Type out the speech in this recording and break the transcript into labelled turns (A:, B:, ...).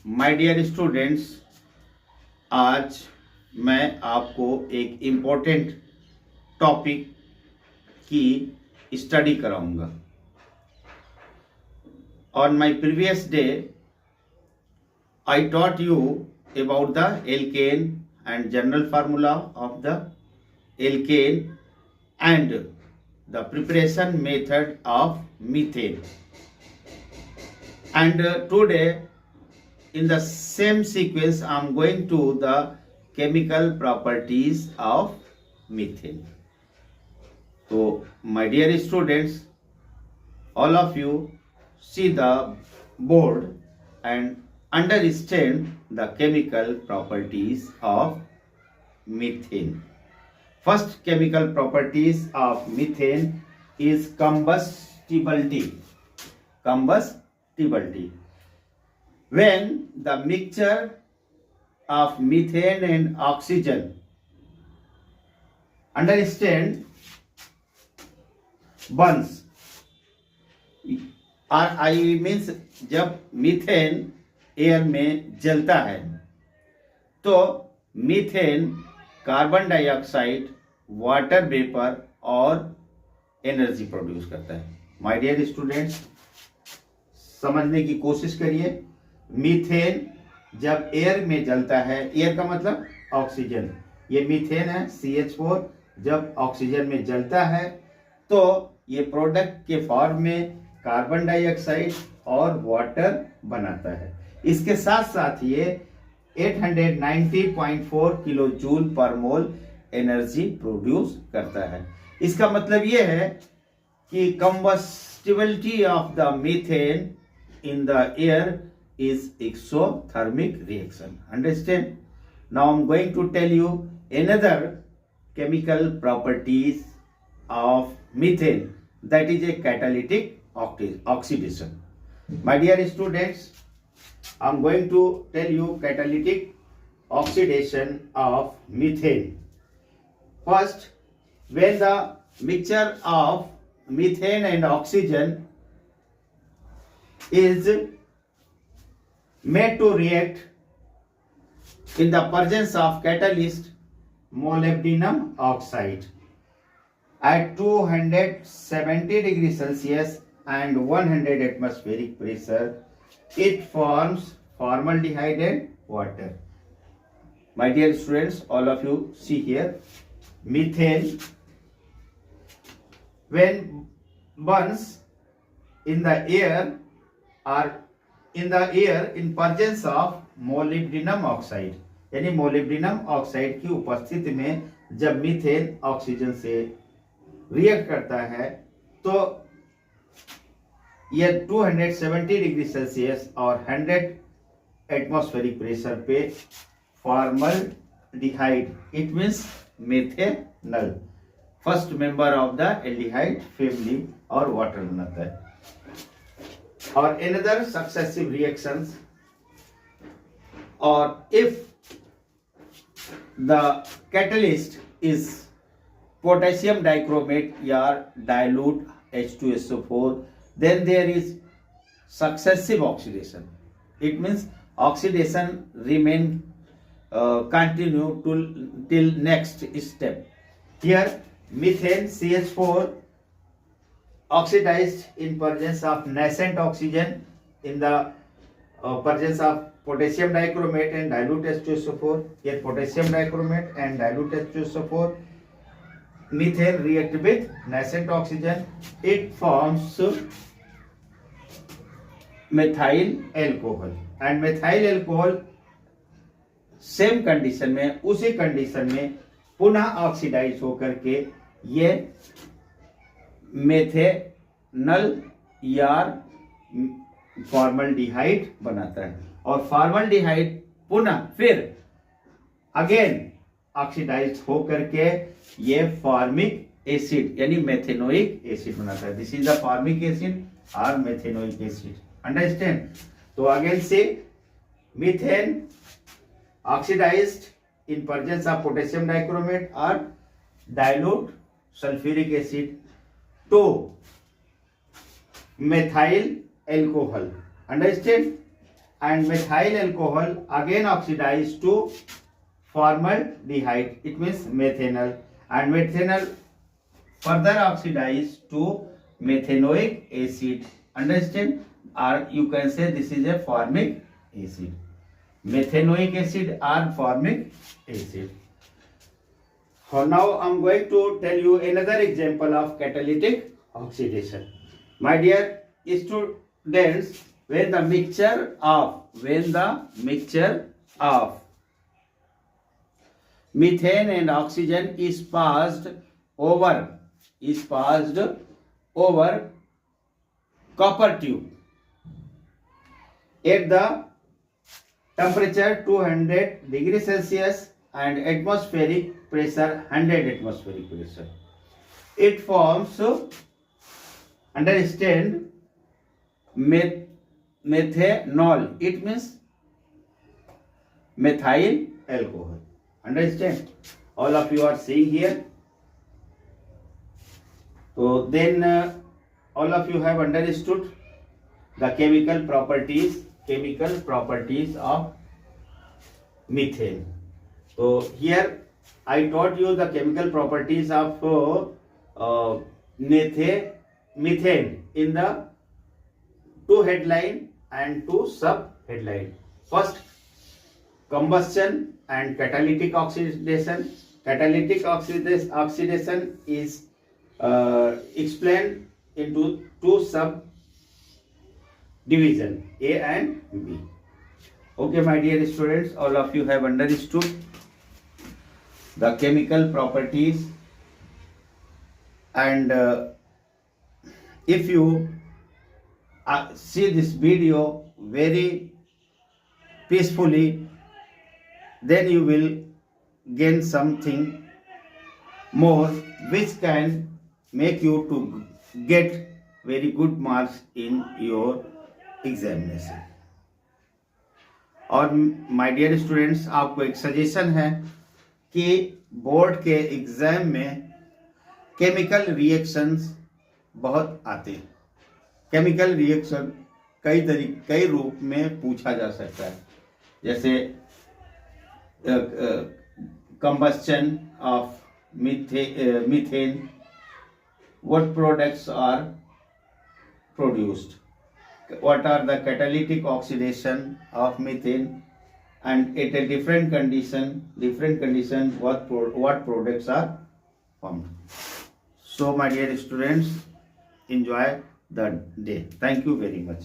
A: My dear students, आज मैं आपको एक इम्पोर्टेंट टॉपिक की स्टडी कराऊंगा. On my previous day, I taught you about the alkane and general formula of the alkane and the preparation method of methane. And today, in the same sequence, I am going to the chemical properties of methane. So, my dear students, all of you see the board and understand the chemical properties of methane. First chemical properties of methane is combustibility. Combustibility. When the mixture of methane and oxygen, understand, burns, और I means जब methane air में जलता है तो methane carbon dioxide, water vapour और energy produce करता है. My dear students, समझने की कोशिश करिए. मीथेन जब एयर में जलता है, एयर का मतलब ऑक्सीजन, ये मीथेन है CH4, जब ऑक्सीजन में जलता है तो ये प्रोडक्ट के फॉर्म में कार्बन डाइऑक्साइड और वाटर बनाता है. इसके साथ साथ ये 890.4 किलो जूल पर मोल एनर्जी प्रोड्यूस करता है. इसका मतलब ये है कि combustibility of the methane in the air is exothermic reaction. Understand? Now I am going to tell you another chemical properties of methane, that is a catalytic oxidation. My dear students, I am going to tell you catalytic oxidation of methane. First, when the mixture of methane and oxygen is made to react in the presence of catalyst molybdenum oxide at 270 degrees Celsius and 100 atmospheric pressure, it forms formaldehyde and water. My dear students, all of you see here, methane when burns in the air or in the air in presence of molybdenum oxide, यानी molybdenum oxide की उपस्थिति में जब methane oxygen से react करता है तो यह 270 डिग्री सेल्सियस और 100 एटमॉस्फेरिक प्रेशर पे formaldehyde, it means methanol, first member of the aldehyde family, और वाटर बनाता है. और अनदर सक्सेसिव रिएक्शंस, और if the catalyst is potassium dichromate or dilute H2SO4, then there is successive oxidation. It means oxidation remain continue till next step. Here methane CH4 oxidized in presence of nascent oxygen in the presence of potassium dichromate and dilute H2SO4. Here potassium dichromate and dilute H2SO4, methane react with nascent oxygen, it forms methyl alcohol, and methyl alcohol same condition में, उसी condition में पुनः oxidise होकर के ये methanol या formaldehyde बनाता है. और फॉर्मल्डिहाइड पुनः फिर अगेन ऑक्सीडाइज होकर के ये फॉर्मिक एसिड यानी मेथेनोइक एसिड बनाता है. This is the formic acid और मेथेनोइक एसिड. अंडरस्टैंड? तो अगेन से methane oxidised in presence of potassium dichromate और dilute sulphuric acid to methyl alcohol. Understand? and methyl alcohol again oxidized to formaldehyde, it means methanol, and methanol further oxidized to methanoic acid. Understand? Or you can say this is a formic acid. Methanoic acid or formic acid. Now I'm going to tell you another example of catalytic oxidation. My dear students, when the mixture of methane and oxygen is passed over copper tube at the temperature 200 degrees Celsius and atmospheric pressure 100 atmospheric pressure, it forms, understand, methanol, it means methyl alcohol. Understand? All of you are seeing here. So then all of you have understood the chemical properties of methane. So here I taught you the chemical properties of methane in the two headline and two sub headline. First, combustion and catalytic oxidation. Catalytic oxidation is explained into two sub division, A and B. Okay, my dear students, all of you have understood the chemical properties, and if you see this video very peacefully, then you will gain something more which can make you to get very good marks in your examination. और my dear students, आपको एक suggestion है कि board के exam में chemical reactions बहुत आते हैं. केमिकल रिएक्शन कई रूप में पूछा जा सकता है, जैसे combustion of methane, what products are produced, what are the catalytic oxidation of methane, and at a different condition what products are formed. So my dear students, enjoy the day. Thank you very much.